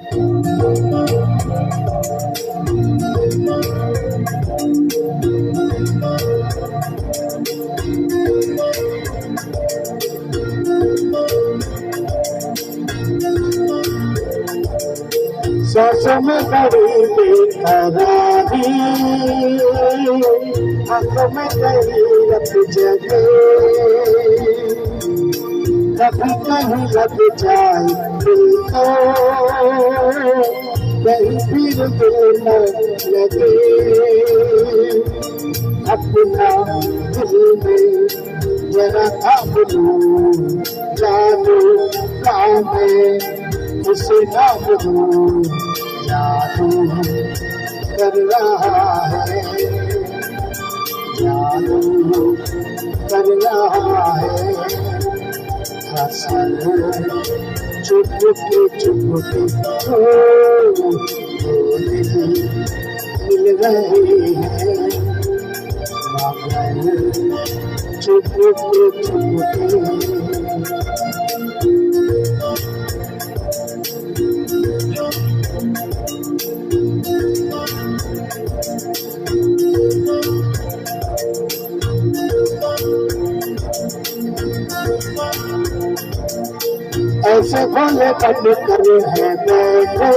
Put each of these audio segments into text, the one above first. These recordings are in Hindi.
सांसों में बड़ी बेकरारी, आंखों में तेरी रब जगे, कभी कहीं लग जाए दिल को, कहीं फिर दिल न लगे। अपना दिल में जरा थाम लूं, जानू काम में उसे नाम दूं, जादू कर रहा है, जादू कर रहा है। हंसू चुप के मिल रहे हैं, चुप के ऐसे भोले बंद करे हैं बैठे,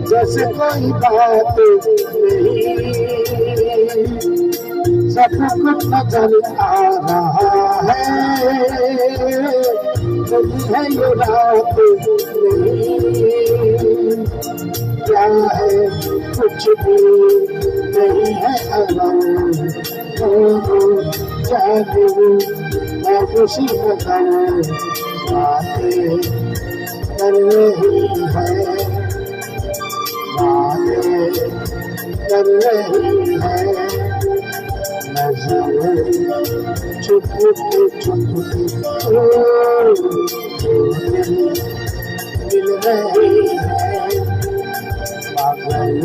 जैसे कोई बात नहीं, सब कुछ नजर आ रहा है, नहीं है ये रात नहीं, क्या है कुछ भी नहीं है अगर जादू मैं खुशी बताऊं, बातें कर रही है, बातें कर रही है, नजर चुप के मिल रही है, पागल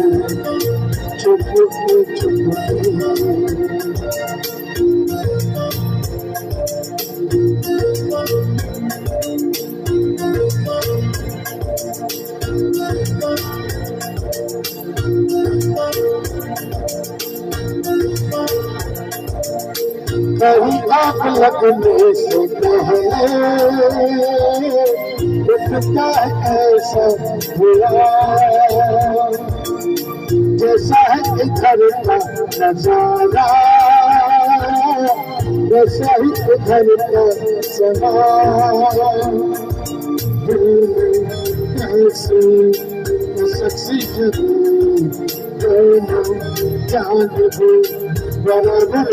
चुप के कहीं आग लगने से पहले उठता ऐसा हुआ, जैसा है इधर का नजारा, वैसा ही इधर का समा, दिल में ऐसी शख्सी जरूर, दोनों जान बराबर